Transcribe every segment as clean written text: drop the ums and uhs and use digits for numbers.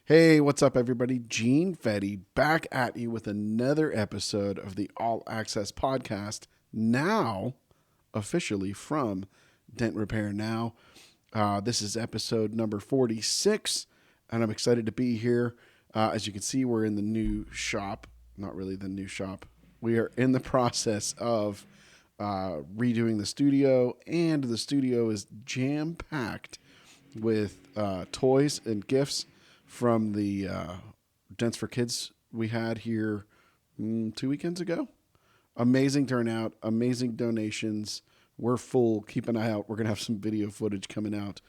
Hey, what's up, everybody? Gene Fetty back at you with another episode of the All Access Podcast, now officially from Dent Repair Now. This is episode number 46, and I'm excited to be here. As you can see, we're in the new shop. Not really the new shop. We are in the process of redoing the studio, and the studio is jam-packed with toys and gifts from the Dents for Kids we had here 2 weekends ago. Amazing turnout, amazing donations. We're full. Keep an eye out. We're going to have some video footage coming out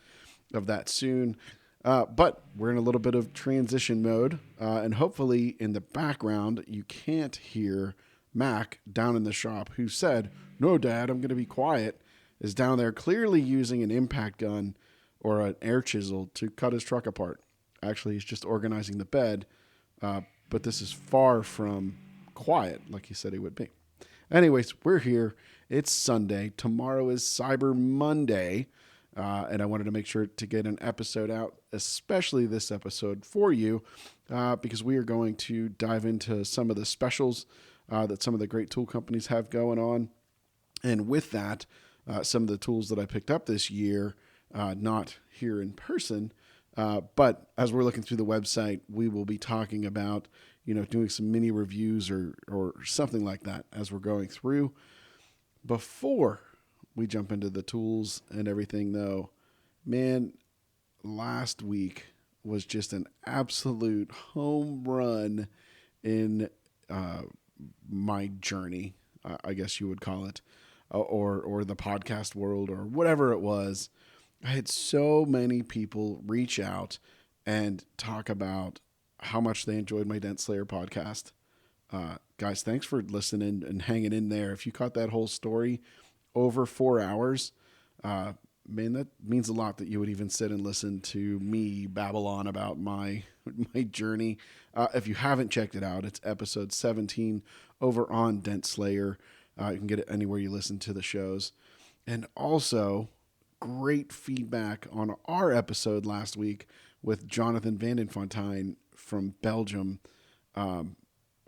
of that soon. But we're in a little bit of transition mode. And hopefully in the background, you can't hear Mac down in the shop, who said, "No, Dad, I'm going to be quiet," is down there clearly using an impact gun or an air chisel to cut his truck apart. Actually, he's just organizing the bed, but this is far from quiet like he said he would be. Anyways, we're here. It's Sunday. Tomorrow is Cyber Monday, and I wanted to make sure to get an episode out, especially this episode for you, because we are going to dive into some of the specials that some of the great tool companies have going on. And with that, some of the tools that I picked up this year, not here in person, but as we're looking through the website, we will be talking about, doing some mini reviews or something like that as we're going through. Before we jump into the tools and everything, though, man, last week was just an absolute home run in my journey, I guess you would call it, or the podcast world or whatever it was. I had so many people reach out and talk about how much they enjoyed my Dent Slayer podcast. Guys, thanks for listening and hanging in there. If you caught that whole story over 4 hours, man, that means a lot that you would even sit and listen to me babble on about my journey. If you haven't checked it out, it's episode 17 over on Dent Slayer. You can get it anywhere you listen to the shows. And also, great feedback on our episode last week with Jonathan Vandenfontein from Belgium. I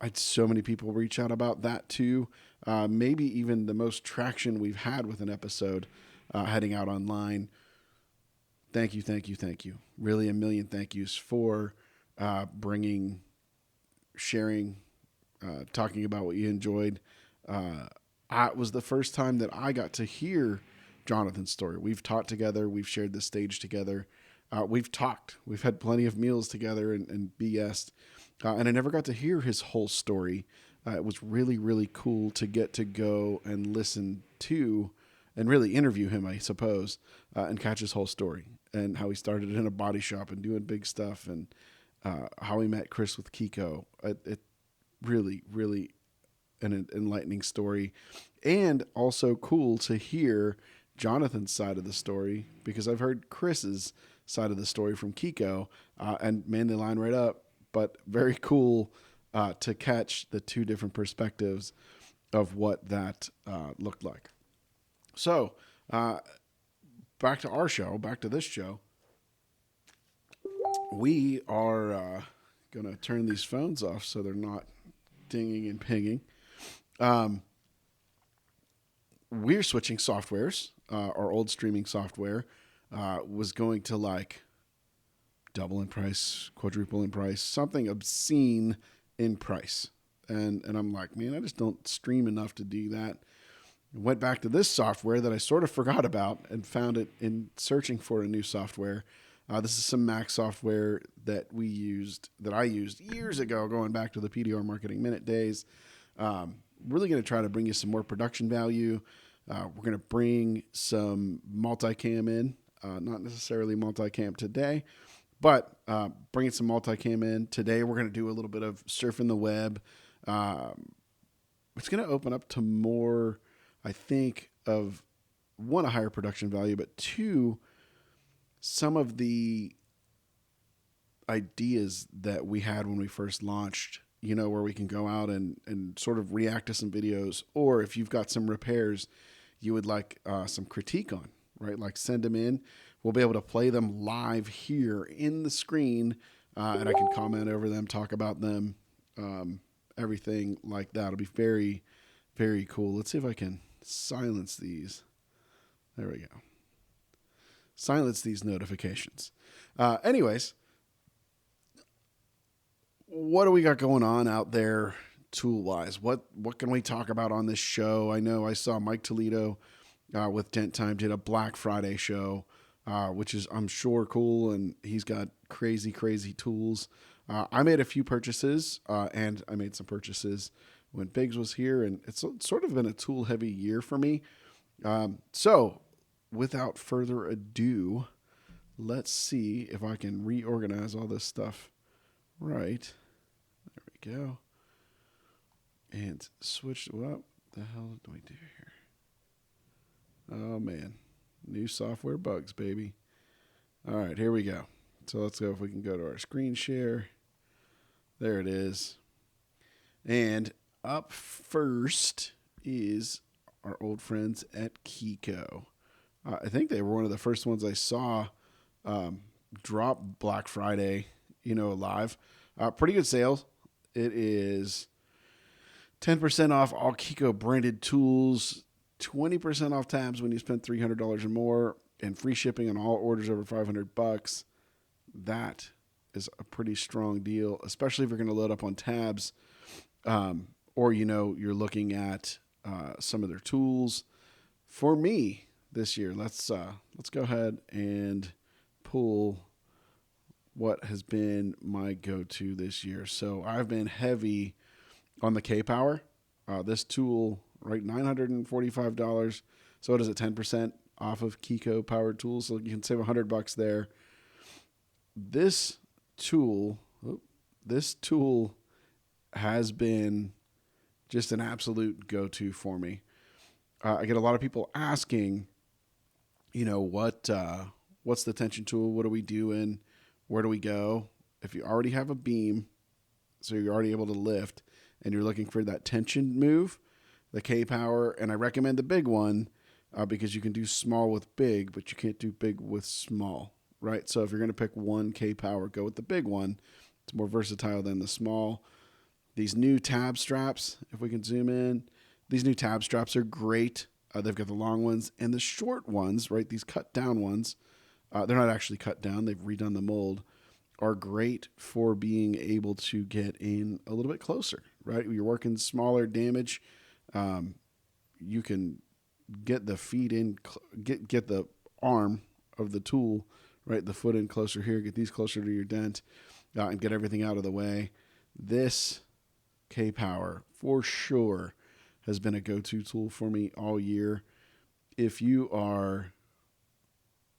had so many people reach out about that too. Maybe even the most traction we've had with an episode heading out online. Thank you, thank you, thank you. Really a million thank yous for sharing, talking about what you enjoyed. It was the first time that I got to hear Jonathan's story. We've taught together. We've shared the stage together. We've talked. We've had plenty of meals together and BS'd. And I never got to hear his whole story. It was really, really cool to get to go and listen to and really interview him, I suppose, and catch his whole story and how he started in a body shop and doing big stuff and how he met Chris with Keco. It really, really an enlightening story, and also cool to hear Jonathan's side of the story, because I've heard Chris's side of the story from Keco, and man, they line right up, but very cool to catch the two different perspectives of what that looked like. So back to our show, back to this show. We are going to turn these phones off so they're not dinging and pinging. We're switching softwares. Our old streaming software was going to double in price, quadruple in price, something obscene in price. And I'm like, man, I just don't stream enough to do that. Went back to this software that I sort of forgot about and found it in searching for a new software. This is some Mac software that I used years ago, going back to the PDR Marketing Minute days. Really going to try to bring you some more production value. We're going to bring some multicam in, not necessarily multicam today, but bringing some multicam in. Today we're going to do a little bit of surfing the web. It's going to open up to more, I think, of one, a higher production value, but two, some of the ideas that we had when we first launched, where we can go out and sort of react to some videos, or if you've got some repairs you would like some critique on, right? Like send them in. We'll be able to play them live here in the screen and I can comment over them, talk about them, everything like that. It'll be very, very cool. Let's see if I can silence these. There we go. Silence these notifications. Anyways, what do we got going on out there tool-wise? What can we talk about on this show? I know I saw Mike Toledo with Dent Time did a Black Friday show, which is, I'm sure, cool, and he's got crazy, crazy tools. I made a few purchases, and I made some purchases when Biggs was here, and it's sort of been a tool-heavy year for me. So, without further ado, let's see if I can reorganize all this stuff right. There we go. And switch. What the hell do we do here? Oh, man. New software bugs, baby. All right, here we go. So let's go if we can go to our screen share. There it is. And up first is our old friends at Keco. I think they were one of the first ones I saw drop Black Friday, live. Pretty good sales. It is 10% off all Keco branded tools, 20% off tabs when you spend $300 or more, and free shipping on all orders over $500. That is a pretty strong deal, especially if you're going to load up on tabs, or you're looking at some of their tools. For me this year, let's go ahead and pull what has been my go-to this year. So I've been heavy on the K-Power. This tool, right, $945. So it is at 10% off of Keco powered tools. So you can save $100 there. This tool has been just an absolute go-to for me. I get a lot of people asking, what's the tension tool? What are we doing? Where do we go? If you already have a beam, so you're already able to lift, and you're looking for that tension move, the K-Power, and I recommend the big one because you can do small with big, but you can't do big with small, right? So if you're going to pick one K-Power, go with the big one. It's more versatile than the small. These new tab straps, if we can zoom in, these new tab straps are great. They've got the long ones and the short ones, right? These cut down ones. They're not actually cut down. They've redone the mold. Are great for being able to get in a little bit closer, right? You're working smaller damage. You can get the feet in, get the arm of the tool, right? The foot in closer here, get these closer to your dent, and get everything out of the way. This K-Power, for sure, has been a go-to tool for me all year. If you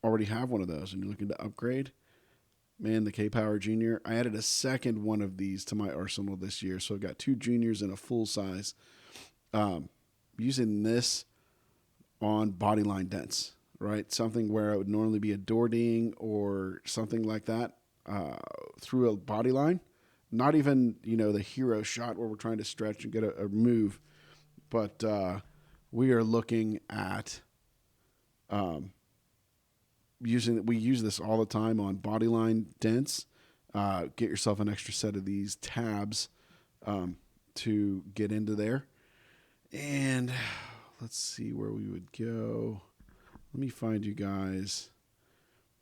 already have one of those and you're looking to upgrade, man, the K-Power Junior. I added a second one of these to my arsenal this year, so I've got 2 juniors and a full size. Using this on bodyline dents, right? Something where it would normally be a door ding or something like that through a bodyline. Not even, the hero shot where we're trying to stretch and get a move, but we are looking at we use this all the time on bodyline dents. Get yourself an extra set of these tabs to get into there. And let's see where we would go. Let me find you guys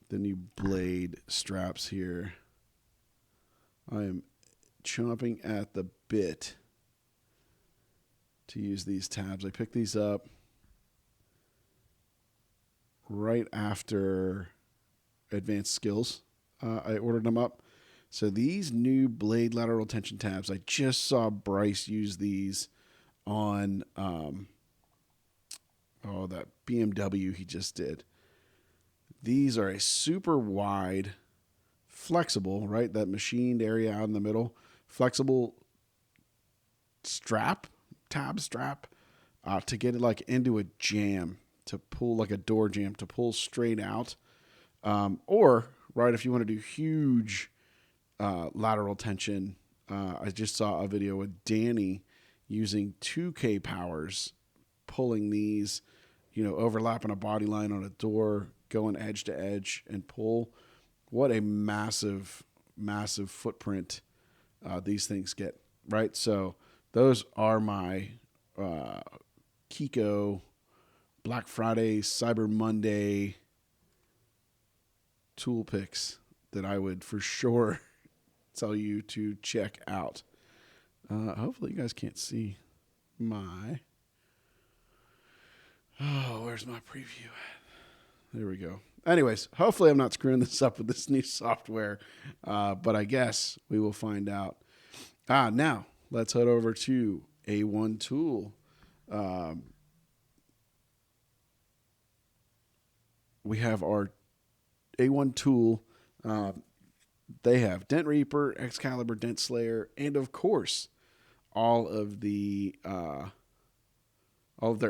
the new blade straps here. I am chomping at the bit to use these tabs. I picked these up right after Advanced Skills. I ordered them up. So these new blade lateral tension tabs, I just saw Bryce use these on that BMW he just did. These are a super wide, flexible, right? That machined area out in the middle, flexible tab strap to get it like into a jam, to pull like a door jam, to pull straight out. Or, right, if you want to do huge lateral tension, I just saw a video with Danny using 2K powers, pulling these, overlapping a body line on a door, going edge to edge and pull. What a massive, massive footprint these things get, right? So those are my Keco Black Friday, Cyber Monday tool picks that I would for sure tell you to check out. Hopefully you guys can't see my... Oh, where's my preview at? There we go. Anyways, hopefully I'm not screwing this up with this new software, but I guess we will find out. Now, let's head over to A1 Tool. We have our A1 Tool. They have Dent Reaper, Excalibur, Dent Slayer, and of course, all of their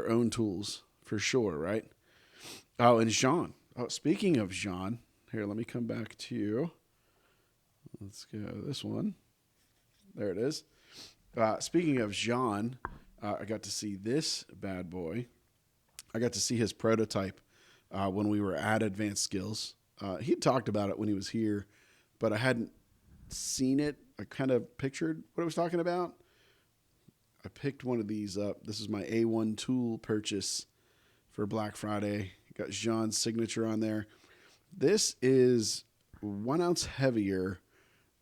own tools for sure, right? Oh, and Jean. Oh, speaking of Jean, here, let me come back to you. Let's go this one. There it is. Speaking of Jean, I got to see this bad boy. I got to see his prototype when we were at Advanced Skills. He talked about it when he was here, but I hadn't seen it. I kind of pictured what I was talking about. I picked one of these up. This is my A1 Tool purchase for Black Friday. Got Jean's signature on there. This is 1 ounce heavier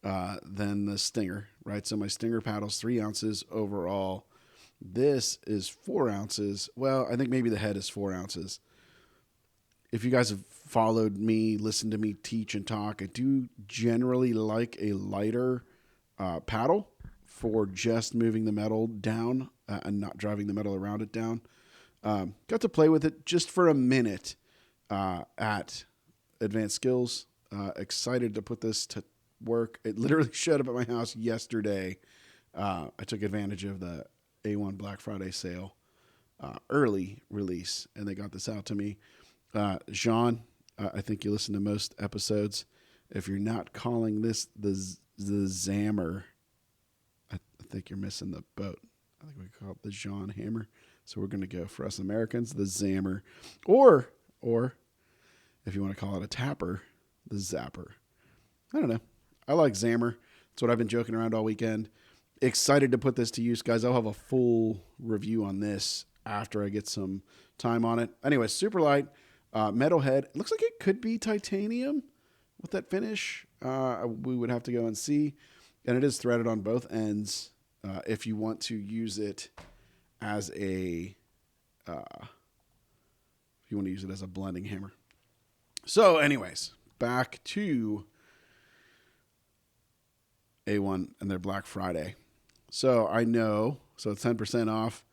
than the Stinger, right? So my Stinger paddle's 3 ounces overall. This is 4 ounces. Well, I think maybe the head is 4 ounces. If you guys have followed me, listened to me teach and talk, I do generally like a lighter paddle for just moving the metal down and not driving the metal around it down. Got to play with it just for a minute at Advanced Skills. Excited to put this to work. It literally showed up at my house yesterday. I took advantage of the A1 Black Friday sale early release, and they got this out to me. Jean, I think you listen to most episodes. If you're not calling this the Zammer, I think you're missing the boat. I think we call it the Jean Hammer. So we're going to go, for us Americans, the Zammer. Or if you want to call it a tapper, the Zapper. I don't know. I like Zammer. That's what I've been joking around all weekend. Excited to put this to use, guys. I'll have a full review on this after I get some time on it. Anyway, super light. Metal head. It looks like it could be titanium with that finish. We would have to go and see. And it is threaded on both ends if you want to use it as a blending hammer. So anyways, back to A1 and their Black Friday. So I know, so it's 10% off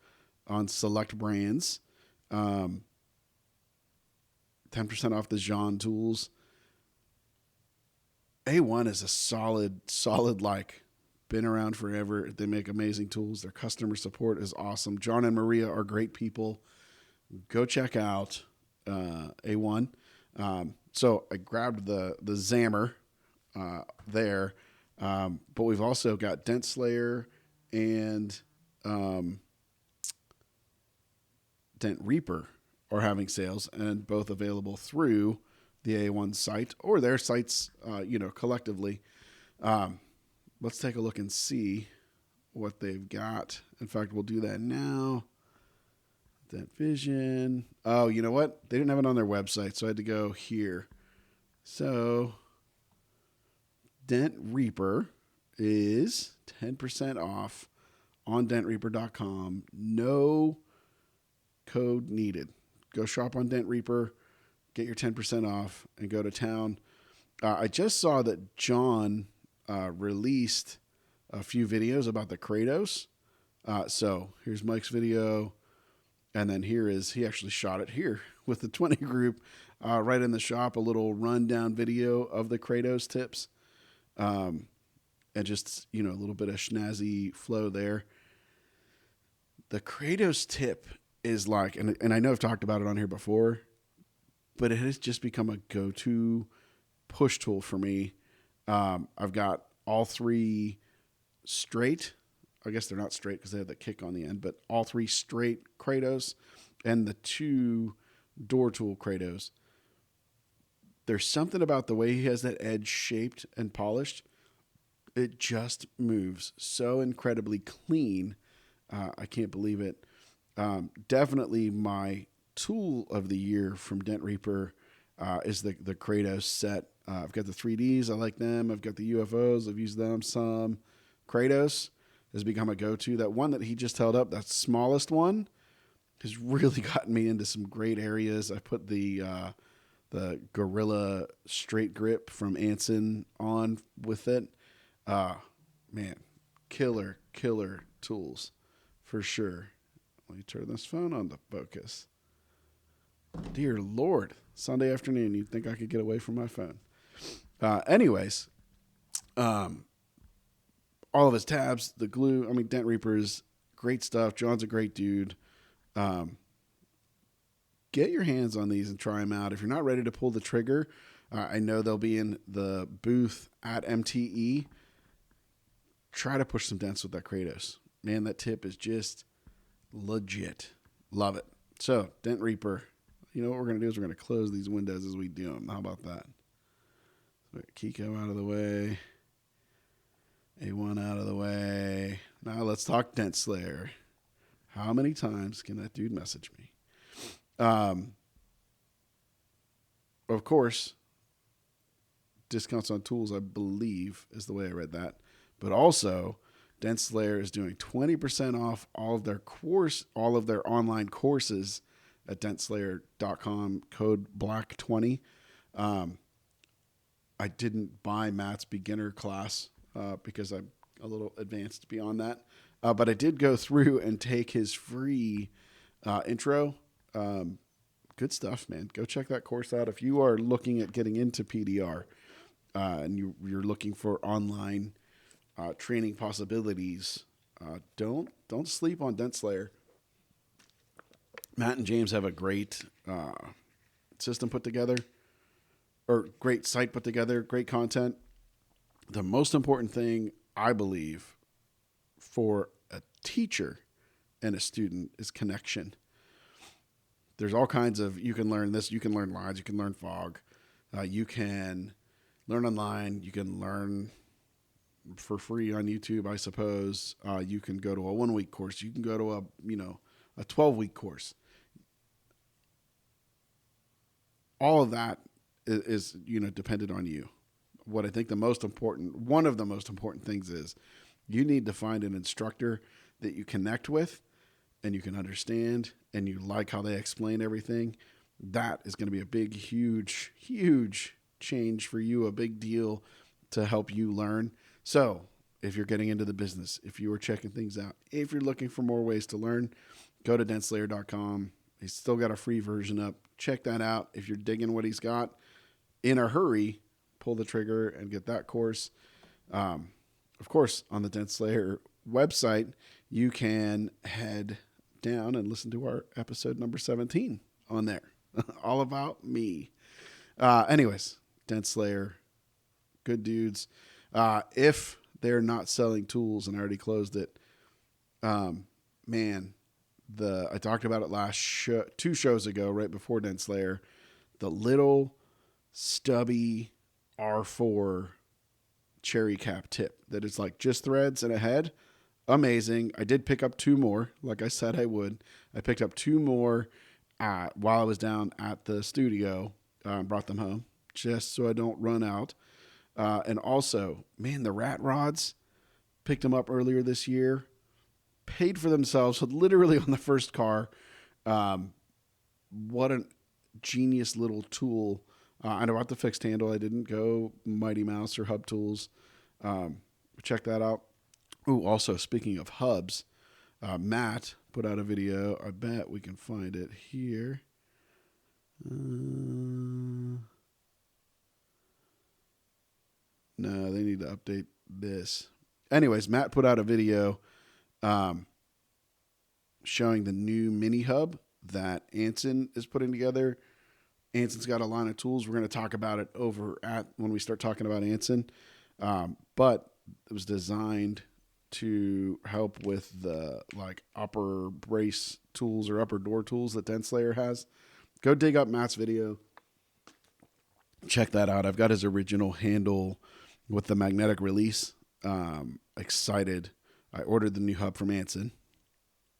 on select brands. 10% off the Jean tools. A1 is a solid, like, been around forever. They make amazing tools. Their customer support is awesome. John and Maria are great people. Go check out A1. So I grabbed the Zammer there, but we've also got Dent Slayer and Dent Reaper are having sales, and both available through the A1 site or their sites, collectively. Let's take a look and see what they've got. In fact, we'll do that now. Dent Vision. Oh, you know what? They didn't have it on their website, so I had to go here. So Dent Reaper is 10% off on dentreaper.com. No code needed. Go shop on Dent Reaper, get your 10% off, and go to town. I just saw that John released a few videos about the Kratos. So here's Mike's video. And then he actually shot it here with the 20 group right in the shop, a little rundown video of the Kratos tips. And just, a little bit of snazzy flow there. The Kratos tip is like, and I know I've talked about it on here before, but it has just become a go-to push tool for me. I've got all three straight. I guess they're not straight because they have the kick on the end, but all three straight Kratos and the 2 door tool Kratos. There's something about the way he has that edge shaped and polished It just moves so incredibly clean. I can't believe it. Definitely my tool of the year from Dent Reaper is the Kratos set. I've got the 3Ds. I like them. I've got the UFOs. I've used them some. Kratos has become a go-to. That one that he just held up, that smallest one, has really gotten me into some great areas. I put the Gorilla straight grip from Anson on with it. Man, killer tools for sure. Let me turn this phone on to focus. Dear Lord, Sunday afternoon, you'd think I could get away from my phone. Anyways, all of his tabs, the glue. I mean, Dent Reaper's great stuff. John's a great dude. Get your hands on these and try them out. If you're not ready to pull the trigger, I know they'll be in the booth at MTE. Try to push some dents with that Kratos. Man, that tip is just legit. Love it. So, Dent Reaper. You know what we're going to do is we're going to close these windows as we do them. How about that? So Keco out of the way. A1 out of the way. Now let's talk Dent Slayer. How many times can that dude message me? Of course, discounts on tools, I believe, is the way I read that. But also, Dent Slayer is doing 20% off all of their online courses at dentslayer.com, code BLACK20. I didn't buy Matt's beginner class because I'm a little advanced beyond that. But I did go through and take his free intro. Good stuff, man. Go check that course out. If you are looking at getting into PDR and you're looking for online training possibilities, don't sleep on Dent Slayer. Matt and James have a great system put together, or great site put together, great content. The most important thing, I believe, for a teacher and a student is connection. There's all kinds of, you can learn this, you can learn lines, you can learn fog, you can learn online, you can learn for free on YouTube, I suppose. You can go to a 1-week course, you can go to a 12-week course. All of that is dependent on you. What I think one of the most important things is you need to find an instructor that you connect with and you can understand and you like how they explain everything. That is going to be a big, huge, huge change for you, a big deal to help you learn. So if you're getting into the business, if you are checking things out, if you're looking for more ways to learn, go to dentslayer.com. He's still got a free version up. Check that out. If you're digging what he's got, in a hurry, pull the trigger and get that course. Of course, on the Dent Slayer website, you can head down and listen to our episode number 17 on there. All about me. Anyways, Dent Slayer, good dudes. If they're not selling tools, and I already closed it, man, I talked about it 2 shows ago, right before Dent Slayer, the little stubby R4 cherry cap tip that is like just threads and a head. Amazing. I did pick up 2 more, like I said I would. I picked up 2 more while I was down at the studio, brought them home just so I don't run out. And also, man, the rat rods, picked them up earlier this year, paid for themselves literally on the first car. What a genius little tool. I bought the fixed handle. I didn't go Mighty Mouse or Hub Tools. Check that out. Ooh, also, speaking of hubs, Matt put out a video. I bet we can find it here. No, they need to update this. Anyways, Matt put out a video showing the new mini hub that Anson is putting together. Anson's got a line of tools. We're going to talk about it when we start talking about Anson. But it was designed to help with the upper brace tools or upper door tools that Dent Slayer has. Go dig up Matt's video. Check that out. I've got his original handle with the magnetic release Excited. I ordered the new hub from Anson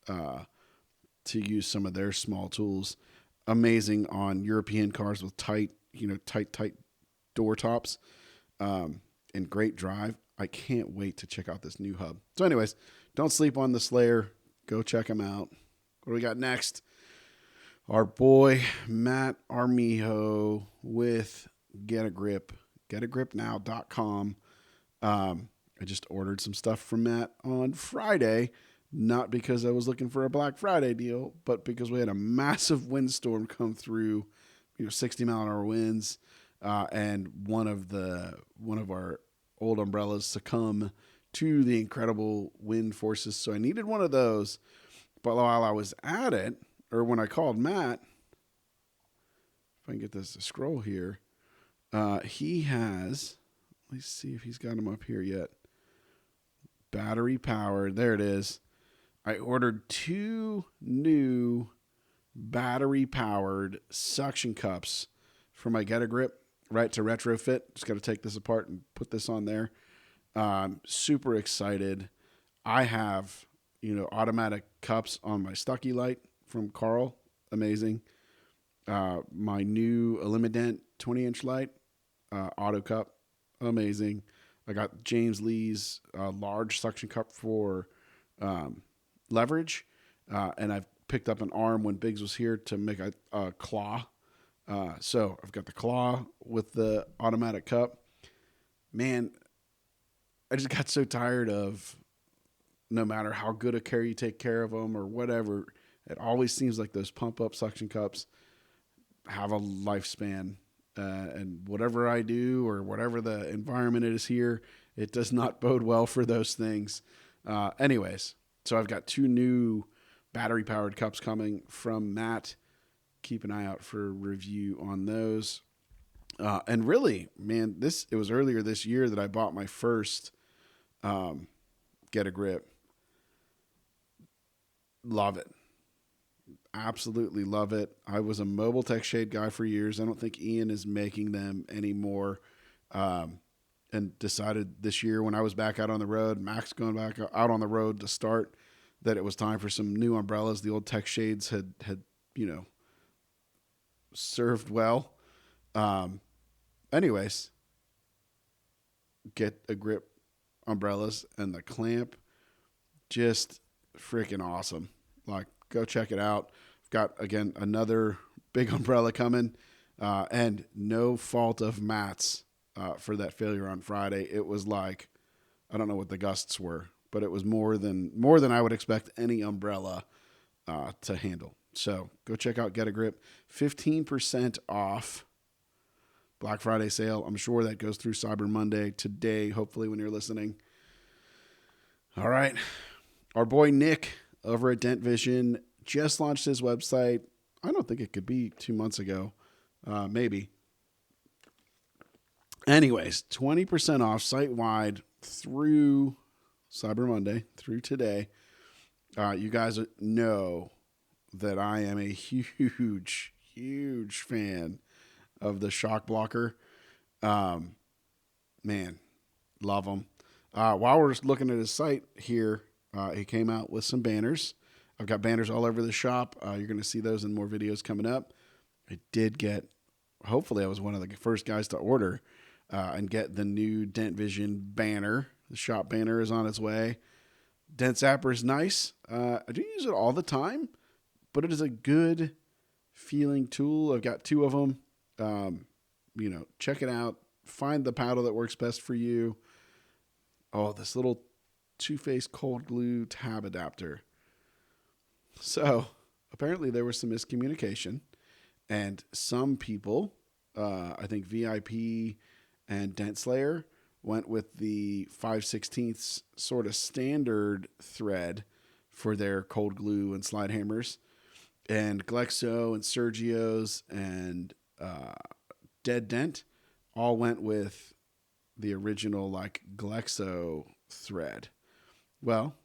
to use some of their small tools. Amazing on European cars with tight door tops, and great drive. I can't wait to check out this new hub. So anyways, don't sleep on the Slayer. Go check them out. What do we got next? Our boy Matt Armijo with Get a Grip, getagripnow.com. I just ordered some stuff from Matt on Friday, not because I was looking for a Black Friday deal, but because we had a massive windstorm come through, 60-mile-an-hour winds, and one of our old umbrellas succumb to the incredible wind forces. So I needed one of those. But while I was at it, or when I called Matt, if I can get this to scroll here, he has, let's see if he's got them up here yet. Battery powered. There it is. I ordered 2 new battery powered suction cups for my Get a Grip, right, to retrofit. Just got to take this apart and put this on there. Super excited. I have, automatic cups on my Stuckey light from Carl. Amazing. My new Elimident 20-inch light, auto cup. Amazing. I got James Lee's large suction cup for leverage. And I've picked up an arm when Biggs was here to make a claw. So I've got the claw with the automatic cup. Man, I just got so tired of, no matter how good a care you take care of them or whatever, it always seems like those pump up suction cups have a lifespan. And whatever I do or whatever the environment is here, it does not bode well for those things. Anyways, so I've got 2 new battery powered cups coming from Matt. Keep an eye out for a review on those. And really, man, it was earlier this year that I bought my first Get a Grip. Love it. Absolutely love it. I was a Mobile Tech Shade guy for years. I don't think Ian is making them anymore. And decided this year when I was back out on the road, Max going back out on the road to start, that it was time for some new umbrellas. The old Tech Shades had served well. Anyways, Get a Grip umbrellas, and the clamp, just freaking awesome. Like, go check it out. I've got, again, another big umbrella coming, and no fault of Matt's for that failure on Friday. It was like, I don't know what the gusts were, but it was more than I would expect any umbrella to handle. So go check out Get a Grip. 15% off Black Friday sale. I'm sure that goes through Cyber Monday today, hopefully, when you're listening. All right. Our boy Nick over at Dent Vision just launched his website. I don't think it could be 2 months ago. Maybe. Anyways, 20% off site-wide through Cyber Monday, through today. You guys know that I am a huge, huge fan of the shock blocker. Man, love them. While we're looking at his site here, he came out with some banners. I've got banners all over the shop. You're going to see those in more videos coming up. I did get, hopefully I was one of the first guys to order and get the new Dent Vision banner. The shop banner is on its way. Dent Zapper is nice. I do use it all the time, but it is a good feeling tool. I've got 2 of them. Check it out. Find the paddle that works best for you. Oh, this little 2-phase cold glue tab adapter. So apparently there was some miscommunication, and some people, I think VIP and Dent Slayer, went with the 5/16 sort of standard thread for their cold glue and slide hammers, and Glexo and Sergio's and Dead Dent all went with the original Glexo thread. Well,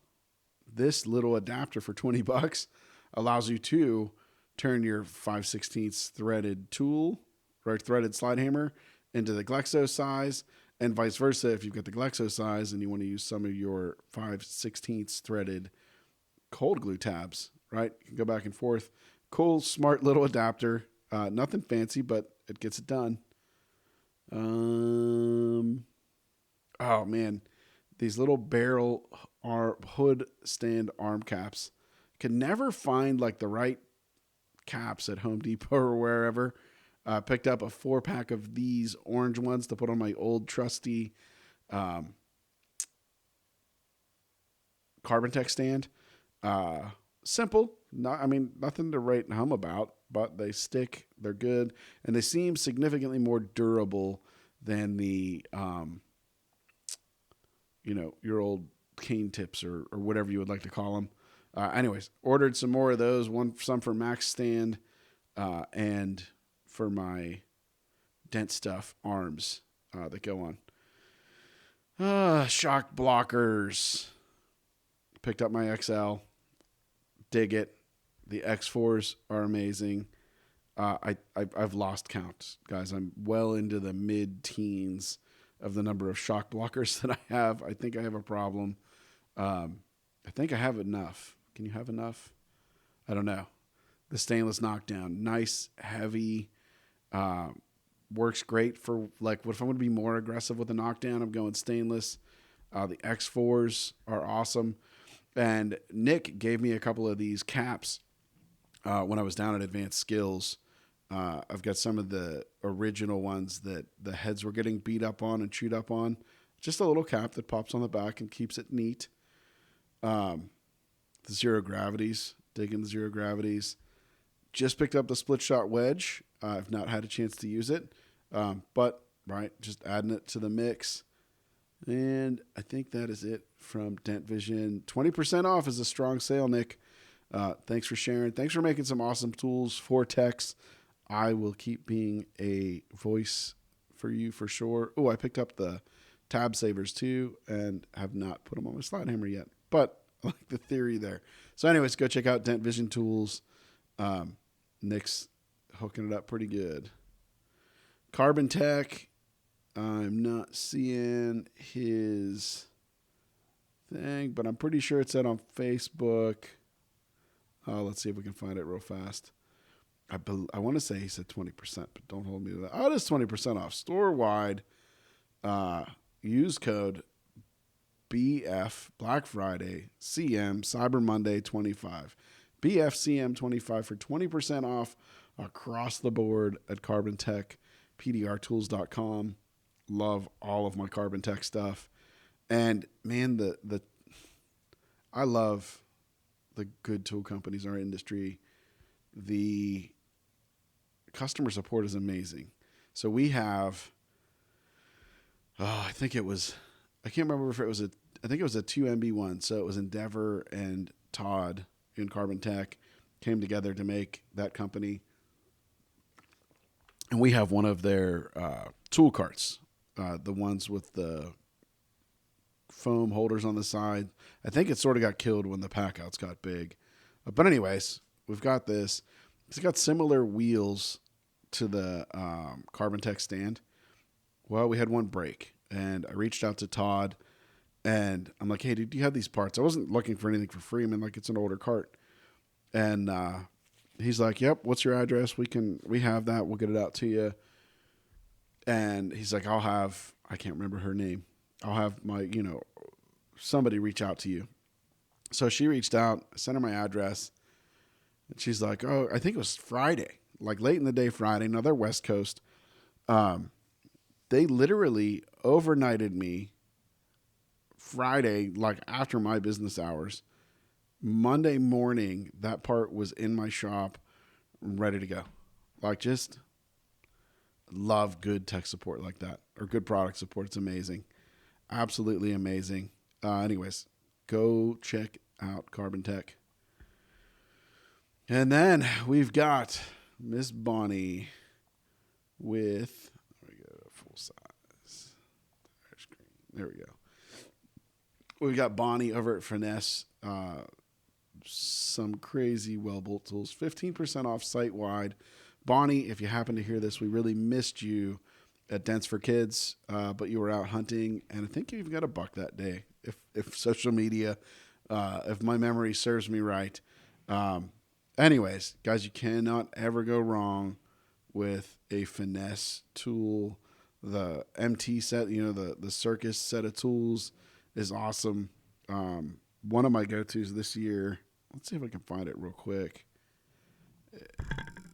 this little adapter for $20 allows you to turn your 5/16 threaded tool or threaded slide hammer into the Glexo size And vice versa, if you've got the Glexo size and you want to use some of your 5/16 threaded cold glue tabs, right? You can go back and forth. Cool, smart little adapter. Nothing fancy, but it gets it done. Oh man, these little barrel hood stand arm caps. Can never find like the right caps at Home Depot or wherever. Picked up a 4-pack of these orange ones to put on my old trusty Carbon Tech stand. Simple. Nothing to write home about, but they stick. They're good, and they seem significantly more durable than the, your old cane tips or whatever you would like to call them. Anyways, ordered some more of those. Some for Max stand, and for my Dent stuff arms that go on. Shock blockers. Picked up my XL. Dig it. The X4s are amazing. I've lost count, guys. I'm well into the mid-teens of the number of shock blockers that I have. I think I have a problem. I think I have enough. Can you have enough? I don't know. The stainless knockdown. Nice, heavy. Works great for, like, what if I want to be more aggressive with the knockdown? I'm going stainless. The X4s are awesome. And Nick gave me a couple of these caps when I was down at Advanced Skills. I've got some of the original ones that the heads were getting beat up on and chewed up on. Just a little cap that pops on the back and keeps it neat. The zero gravities. Digging the zero gravities. Just picked up the split shot wedge. I've not had a chance to use it. But, right, just adding it to the mix. And I think that is it from Dent Vision. 20% off is a strong sale, Nick. Thanks for sharing. Thanks for making some awesome tools for techs. I will keep being a voice for you for sure. Oh, I picked up the tab savers too and have not put them on my slide hammer yet. But I like the theory there. So anyways, go check out Dent Vision tools. Nick's hooking it up pretty good. Carbon Tech. I'm not seeing his thing, but I'm pretty sure it's out on Facebook. Let's see if we can find it real fast. I want to say he said 20%, but don't hold me to that. Oh, it is 20% off. Store-wide. Use code BF Black Friday CM Cyber Monday 25. BFCM 25 for 20% off across the board at Carbon Tech, PDRtools.com. Love all of my Carbon Tech stuff. And man, I love the good tool companies in our industry. The customer support is amazing. So we have, I think it was, I can't remember if it was I think it was a 2MB one. So it was Endeavor and Todd in Carbon Tech came together to make that company. And we have one of their tool carts, the ones with the foam holders on the side. I think it sort of got killed when the pack outs got big. But anyways, we've got this. It's got similar wheels to the Carbon Tech stand. Well, we had one break, and I reached out to Todd, and I'm like, hey, dude, do you have these parts? I wasn't looking for anything for free. I mean, like, it's an older cart. And he's like, yep, what's your address? We have that. We'll get it out to you. And he's like, I can't remember her name. I'll have my, somebody reach out to you. So she reached out, sent her my address. And she's like, oh, I think it was Friday, like late in the day Friday. Now they're West Coast. They literally overnighted me Friday, like after my business hours. Monday morning, that part was in my shop, ready to go. Like, just love good tech support like that, or good product support. It's amazing. Absolutely amazing. Anyways, go check out Carbon Tech. And then we've got Miss Bonnie with, there we go, full size. There we go. We've got Bonnie over at Finesse. Some crazy well-built tools. 15% off site-wide. Bonnie, if you happen to hear this, we really missed you at Dents for Kids, but you were out hunting, and I think you even got a buck that day. If social media, if my memory serves me right. Anyways, guys, you cannot ever go wrong with a finesse tool. The MT set, the circus set of tools is awesome. One of my go-tos this year, let's see if I can find it real quick.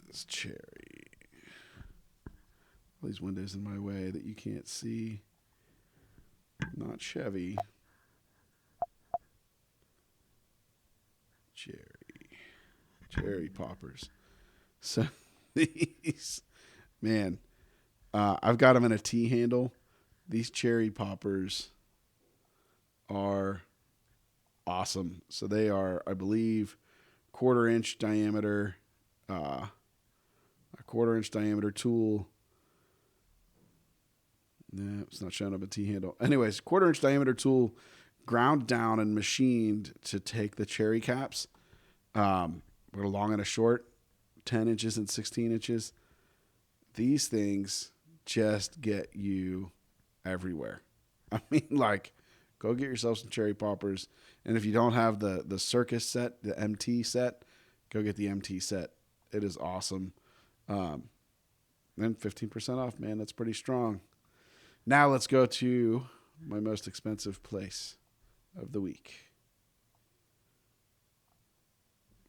It's Cherry. All these windows in my way that you can't see. Not Chevy. Cherry poppers. So these, man, I've got them in a T handle. These cherry poppers are awesome. So they are, I believe, quarter-inch diameter tool. No, it's not showing up a T handle. Anyways, quarter-inch diameter tool, ground down and machined to take the cherry caps. We're long and a short, 10 inches and 16 inches. These things just get you everywhere. I mean, like, go get yourself some cherry poppers. And if you don't have the circus set, the MT set, go get the MT set. It is awesome. And 15% off, man. That's pretty strong. Now let's go to my most expensive place of the week.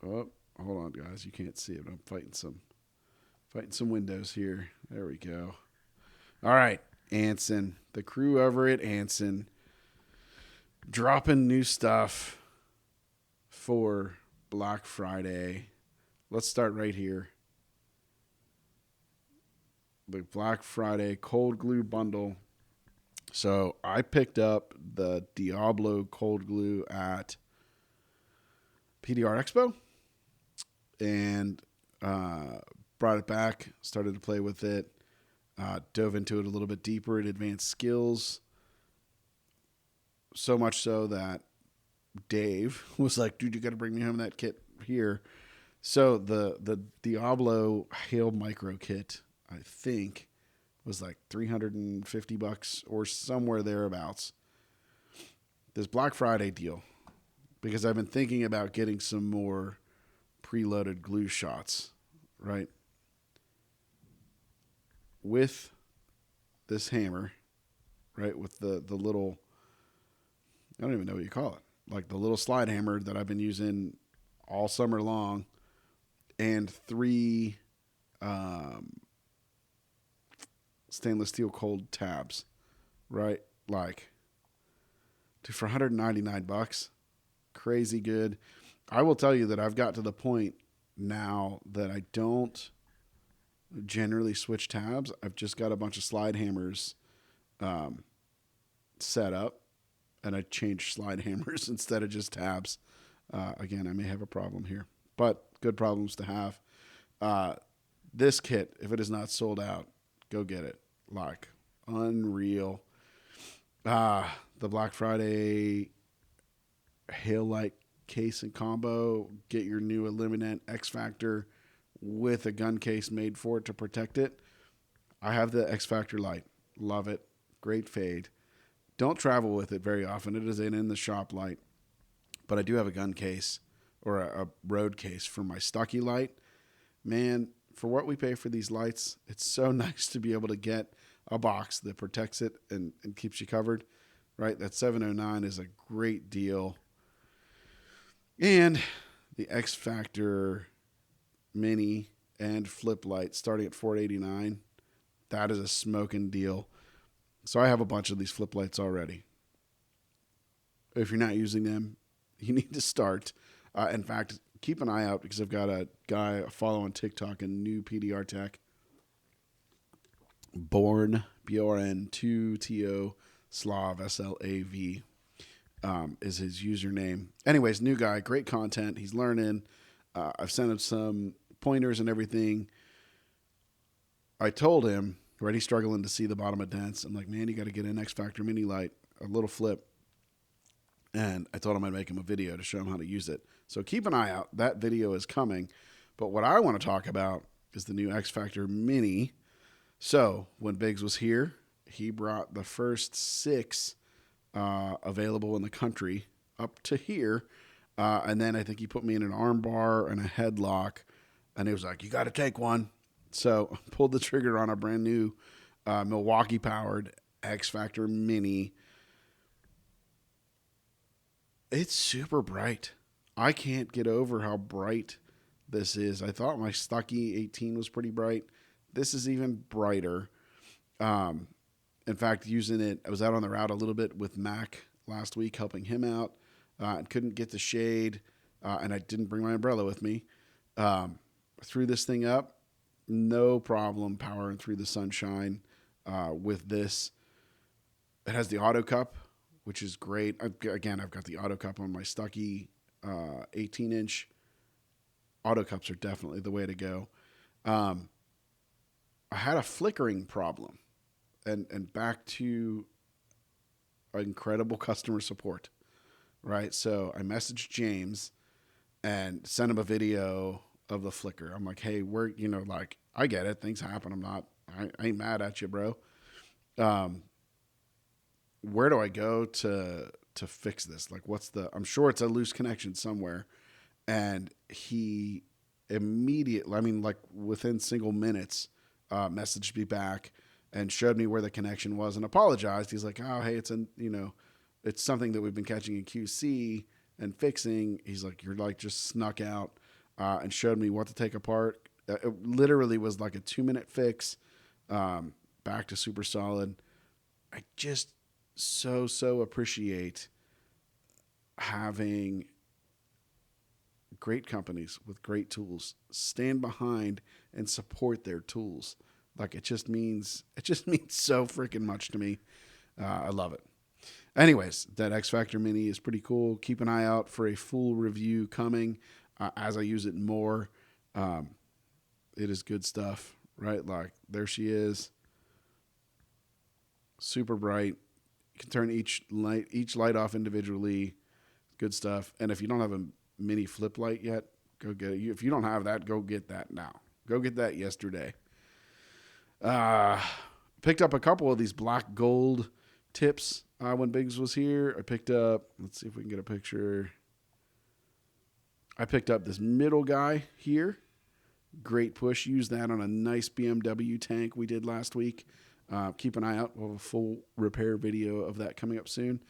Oh, hold on, guys. You can't see it. I'm fighting some windows here. There we go. All right, Anson. The crew over at Anson dropping new stuff for Black Friday. Let's start right here. The Black Friday cold glue bundle. So I picked up the Diablo cold glue at PDR Expo and brought it back, started to play with it, dove into it a little bit deeper in advanced skills. So much so that Dave was like, dude, you got to bring me home that kit here. So the Diablo Hail Micro kit, I think, was like $350 or somewhere thereabouts. This Black Friday deal, because I've been thinking about getting some more preloaded glue shots, right? With this hammer, right? With the little, I don't even know what you call it. Like the little slide hammer that I've been using all summer long, and 3 stainless steel cold tabs, right? Like, dude, for $199, crazy good. I will tell you that I've got to the point now that I don't generally switch tabs. I've just got a bunch of slide hammers set up, and I change slide hammers instead of just tabs. Again, I may have a problem here, but good problems to have. This kit, if it is not sold out, go get it. Like, unreal. The Black Friday Hail Light case and combo. Get your new Eliminate X Factor with a gun case made for it to protect it. I have the X Factor light. Love it. Great fade. Don't travel with it very often. It is an in-the-shop light. But I do have a gun case or a road case for my Stuckey light. Man, for what we pay for these lights, it's so nice to be able to get a box that protects it and keeps you covered, right? That 709 is a great deal. And the X Factor mini and flip light starting at $489. That is a smoking deal. So I have a bunch of these flip lights already. If you're not using them, you need to start. In fact, keep an eye out because I've got a guy follow on TikTok, a new PDR tech. Born, BORN 2TO Slav, SLAV is his username. Anyways, new guy, great content. He's learning. I've sent him some pointers and everything. I told him, right, he's struggling to see the bottom of dents. I'm like, man, you got to get an X Factor mini light, a little flip. And I told him I'd make him a video to show him how to use it. So keep an eye out. That video is coming. But what I want to talk about is the new X Factor Mini So when Biggs was here, he brought the first 6 available in the country up to here. And then I think he put me in an arm bar and a headlock. And he was like, you got to take one. So pulled the trigger on a brand new Milwaukee powered X Factor Mini. It's super bright. I can't get over how bright this is. I thought my Stuckey 18 was pretty bright. This is even brighter. In fact, using it, I was out on the route a little bit with Mac last week, helping him out. I couldn't get the shade, and I didn't bring my umbrella with me. Threw this thing up, no problem powering through the sunshine with this. It has the auto cup, which is great. I've got the auto cup on my Stuckey 18-inch. Auto cups are definitely the way to go. I had a flickering problem, and back to incredible customer support, right? So I messaged James and sent him a video of the flicker. I'm like, hey, I get it. Things happen. I ain't mad at you, bro. Where do I go to fix this? Like, I'm sure it's a loose connection somewhere. And he immediately, within single minutes, messaged me back and showed me where the connection was and apologized. He's like, oh, hey, it's something that we've been catching in QC and fixing. He's like, you're like just snuck out, and showed me what to take apart. It literally was like a 2-minute fix, back to super solid. I just so appreciate having great companies with great tools stand behind and support their tools. Like it just means so freaking much to me. I love it. Anyways, that X Factor Mini is pretty cool. Keep an eye out for a full review coming as I use it more. It is good stuff, right? Like there she is, super bright. You can turn each light off individually. Good stuff. And if you don't have a mini flip light yet, go get it. If you don't have that, go get that now. Go get that yesterday. Picked up a couple of these black gold tips when Biggs was here. I picked up, let's see if we can get a picture. I picked up this middle guy here. Great push. Used that on a nice BMW tank we did last week. Keep an eye out. We'll have a full repair video of that coming up soon.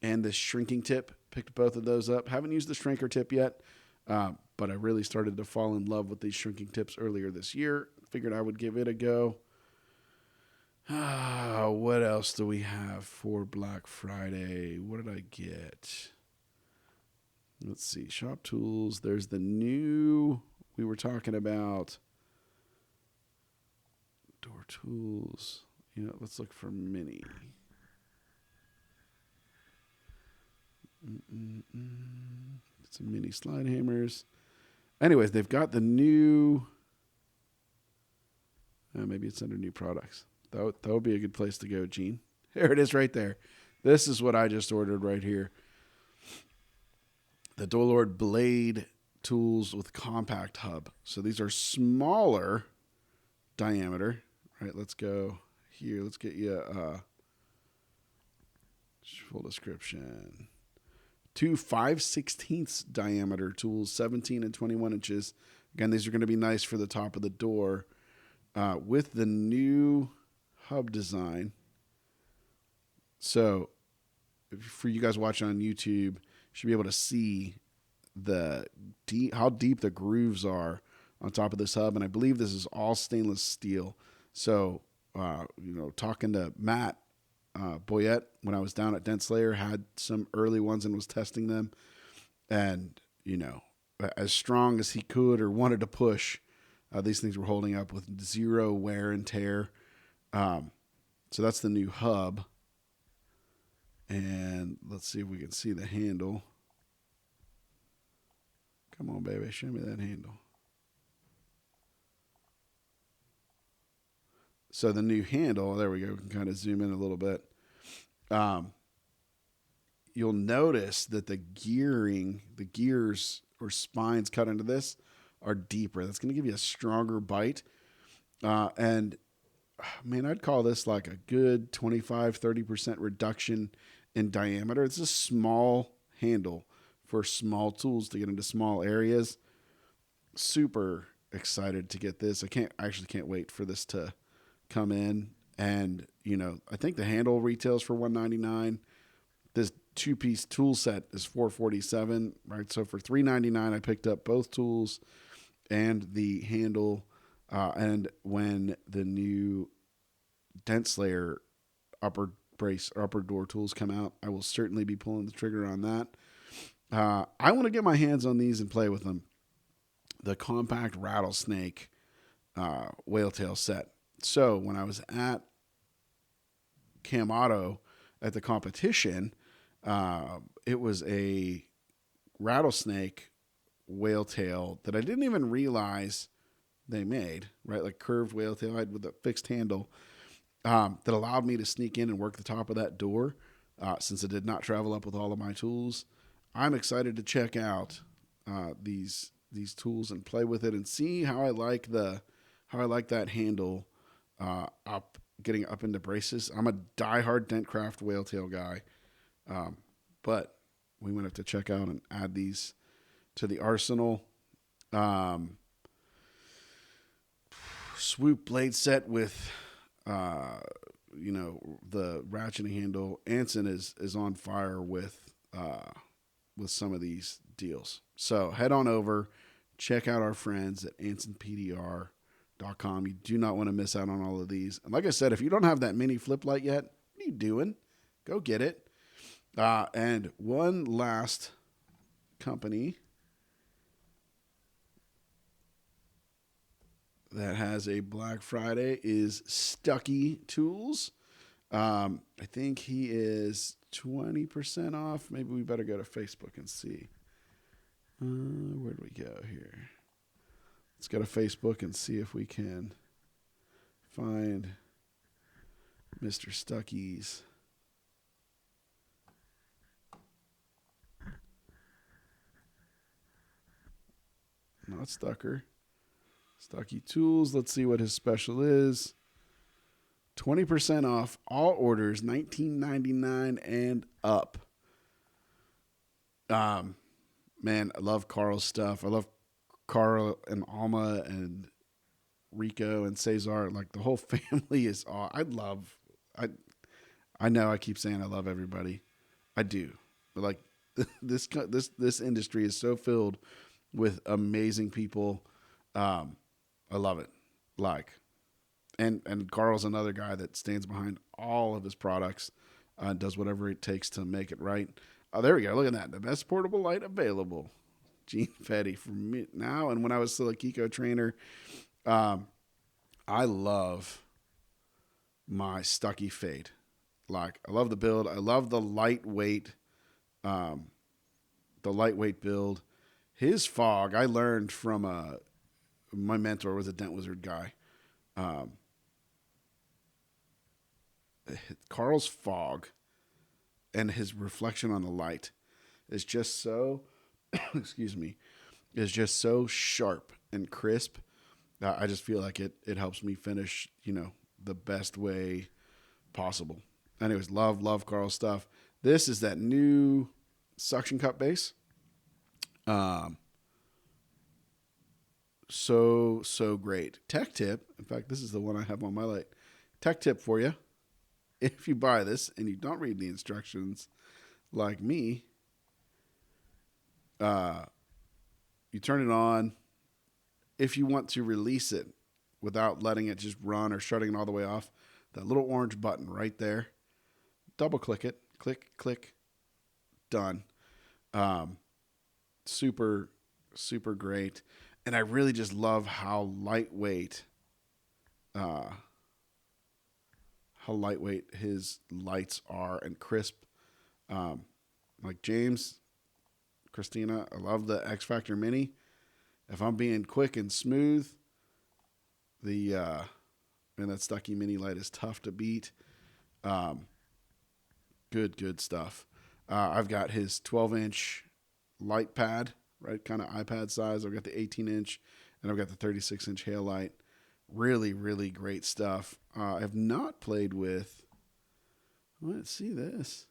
And this shrinking tip, picked both of those up. Haven't used the shrinker tip yet, but I really started to fall in love with these shrinking tips earlier this year. Figured I would give it a go. What else do we have for Black Friday? What did I get? Let's see. Shop tools. There's the new, we were talking about door tools. Let's look for mini. Some mini slide hammers. Anyways, they've got the new, maybe it's under new products. That would be a good place to go, Gene. There it is right there. This is what I just ordered right here. The Dolord Blade tools with compact hub. So these are smaller diameter. Right, let's go here. Let's get you a full description. 2 5/16 diameter tools, 17 and 21 inches. Again, these are going to be nice for the top of the door. With the new hub design. So for you guys watching on YouTube, you should be able to see how deep the grooves are on top of this hub. And I believe this is all stainless steel. So, talking to Matt Boyette when I was down at Dent Slayer, had some early ones and was testing them. And, as strong as he could or wanted to push, these things were holding up with zero wear and tear. So that's the new hub. And let's see if we can see the handle. Come on, baby. Show me that handle. So the new handle, there we go. We can kind of zoom in a little bit. You'll notice that the gears or spines cut into this are deeper. That's going to give you a stronger bite. And man, I'd call this like a good 25-30% reduction in diameter. It's a small handle for small tools to get into small areas. Super excited to get this. I can't wait for this to come in. And, I think the handle retails for $199. This two-piece tool set is $447, right? So for $399, I picked up both tools and the handle. And when the new Dent Slayer upper brace or upper door tools come out, I will certainly be pulling the trigger on that. I want to get my hands on these and play with them. The compact rattlesnake whale tail set. So when I was at Cam Auto at the competition, it was a rattlesnake whale tail that I didn't even realize they made, right? Like curved whale tail with a fixed handle that allowed me to sneak in and work the top of that door since it did not travel up with all of my tools. I'm excited to check out these tools and play with it and see how I like that handle getting up into braces. I'm a diehard Dentcraft whale tail guy, but we might have to check out and add these to the arsenal. Swoop blade set with the ratcheting handle. Anson is on fire with some of these deals. So head on over, check out our friends at AnsonPDR.com. You do not want to miss out on all of these. And like I said, if you don't have that mini flip light yet, what are you doing? Go get it. And one last company that has a Black Friday is Stuckey Tools. I think he is 20% off. Maybe we better go to Facebook and see. Where do we go here? Let's go to Facebook and see if we can find Mr. Stuckey's. Not Stucker. Stuckey Tools. Let's see what his special is. 20% off all orders, $19.99 and up. Man, I love Carl's stuff. I love Carl and Alma and Rico and Cesar. Like the whole family is all. I know I keep saying I love everybody. I do. But like this industry is so filled with amazing people. I love it. And Carl's another guy that stands behind all of his products, does whatever it takes to make it right. Oh, there we go. Look at that. The best portable light available. Gene Fetty for me now. And when I was still a Keco trainer, I love my Stuckey Fade. Like, I love the build. I love the lightweight build. His fog, I learned from my mentor was a Dent Wizard guy. Carl's fog and his reflection on the light is just so, excuse me, is just so sharp and crisp. I just feel like it helps me finish, the best way possible. Anyways, love Carl's stuff. This is that new suction cup base. So great. Tech tip. In fact, this is the one I have on my light. Tech tip for you. If you buy this and you don't read the instructions like me, you turn it on. If you want to release it without letting it just run or shutting it all the way off, that little orange button right there, double click it, click, done. Super, super great. And I really just love how lightweight his lights are and crisp. Like James, Christina, I love the X Factor Mini. If I'm being quick and smooth, that Stuckey Mini light is tough to beat. Good stuff. I've got his 12-inch light pad, right? Kind of iPad size. I've got the 18-inch, and I've got the 36-inch hail light. Really, really great stuff. I have not played with. Let's see this.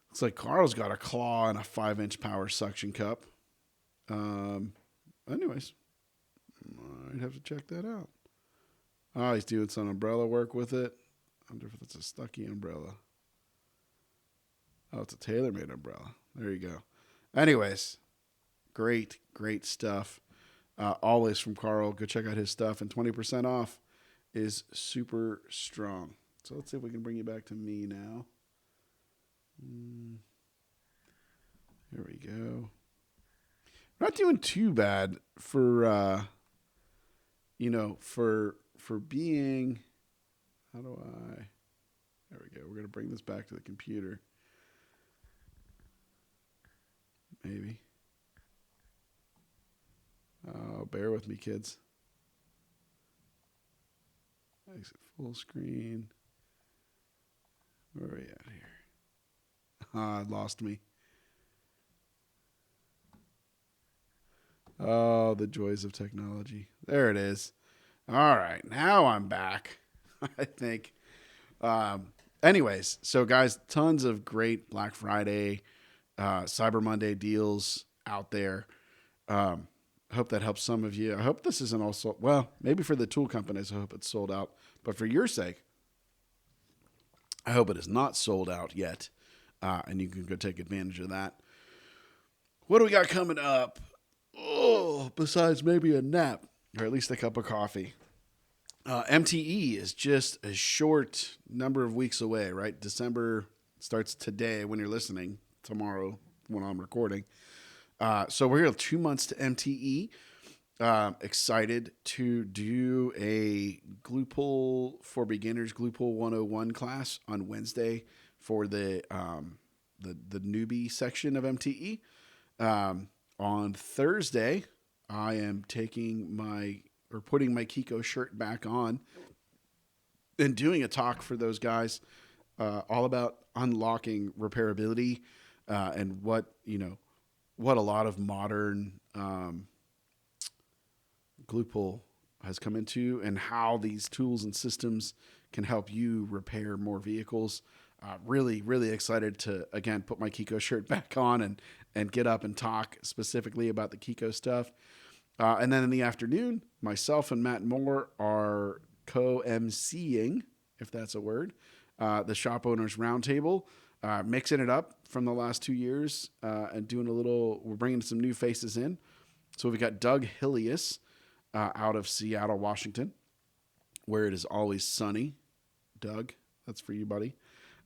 Looks like Carl's got a claw and a 5-inch power suction cup. Anyways, I'd have to check that out. Oh, he's doing some umbrella work with it. I wonder if it's a Stuckey umbrella. Oh, it's a tailor-made umbrella. There you go. Anyways, great, great stuff. Always from Carl. Go check out his stuff. And 20% off is super strong. So let's see if we can bring you back to me now. Here we go. Not doing too bad for for being. How do I? There we go. We're gonna bring this back to the computer. Maybe. Oh, bear with me, kids. Exit full screen. Where are we at here? It lost me. Oh, the joys of technology. There it is. All right, now I'm back, I think. Anyways, so guys, tons of great Black Friday, Cyber Monday deals out there. Hope that helps some of you. I hope this isn't also, well, maybe for the tool companies, I hope it's sold out. But for your sake, I hope it is not sold out yet, and you can go take advantage of that. What do we got coming up? Oh, besides maybe a nap, or at least a cup of coffee. MTE is just a short number of weeks away, right? December starts today when you're listening, tomorrow when I'm recording. So we're here 2 months to MTE. Excited to do a glue pull for beginners, glue pull 101 class on Wednesday for the newbie section of MTE. On Thursday, I am putting my Keco shirt back on and doing a talk for those guys, all about unlocking repairability, and what a lot of modern glue pull has come into, and how these tools and systems can help you repair more vehicles. Really, really excited to, again, put my Keco shirt back on and get up and talk specifically about the Keco stuff. And then in the afternoon, myself and Matt Moore are co-emceeing, if that's a word, the Shop Owners Roundtable, mixing it up from the last 2 years, and we're bringing some new faces in. So we've got Doug Hillius out of Seattle, Washington, where it is always sunny. Doug, that's for you, buddy.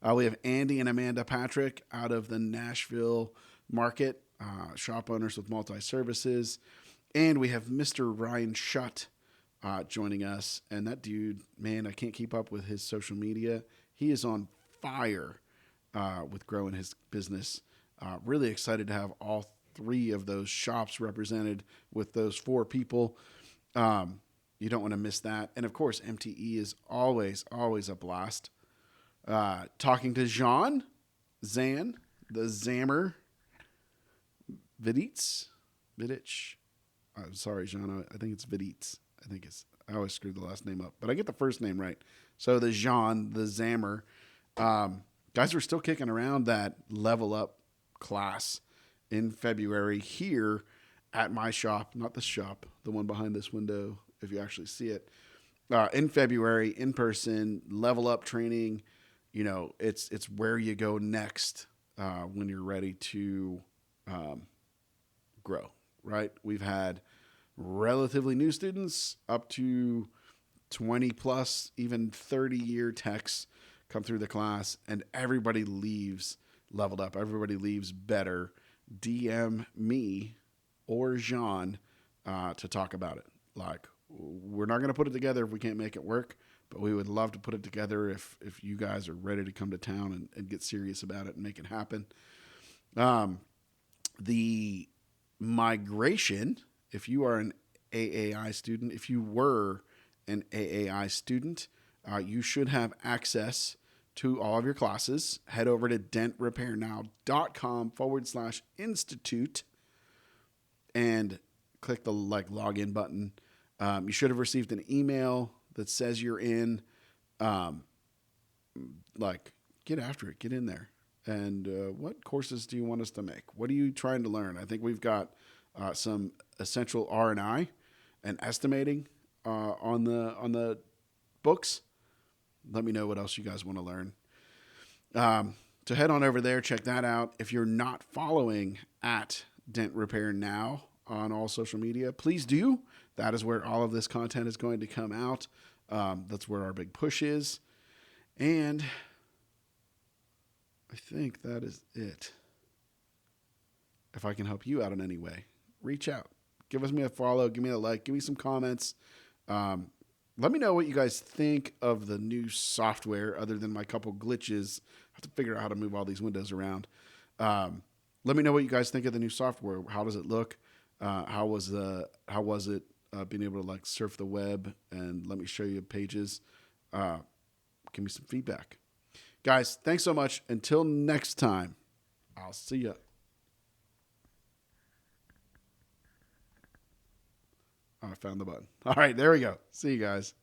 We have Andy and Amanda Patrick out of the Nashville market, shop owners with multi-services. And we have Mr. Ryan Schutt joining us. And that dude, man, I can't keep up with his social media. He is on fire with growing his business. Really excited to have all 3 of those shops represented with those 4 people. You don't want to miss that. And, of course, MTE is always, always a blast. Talking to Zan, the Zammer Vidich. I'm sorry, Jean. I think it's Vidich. I always screwed the last name up, but I get the first name right. So the Jean, the Zammer, guys, we're still kicking around that level up class in February here at my shop, not the shop, the one behind this window, if you actually see it. In February, in person, level up training. It's where you go next when you're ready to grow, right? We've had relatively new students up to 20 plus, even 30-year techs come through the class, and everybody leaves leveled up. Everybody leaves better. DM me or Jean to talk about it. Like, we're not going to put it together if we can't make it work, but we would love to put it together if you guys are ready to come to town and get serious about it and make it happen. The migration, if you are an AAI student, if you were an AAI student, you should have access to all of your classes. Head over to dentrepairnow.com/institute and click the login button. You should have received an email that says you're in. Um, like, get after it. Get in there. And what courses do you want us to make? What are you trying to learn? I think we've got some essential R&I and estimating on the books. Let me know what else you guys want to learn. So head on over there, check that out. If you're not following at Dent Repair Now on all social media, please do. That is where all of this content is going to come out. That's where our big push is. And I think that is it. If I can help you out in any way, reach out. Give me a follow. Give me a like. Give me some comments. Let me know what you guys think of the new software, other than my couple glitches. I have to figure out how to move all these windows around. Let me know what you guys think of the new software. How does it look? How was it being able to like surf the web and let me show you pages? Give me some feedback. Guys, thanks so much. Until next time, I'll see ya. I found the button. All right, there we go. See you guys.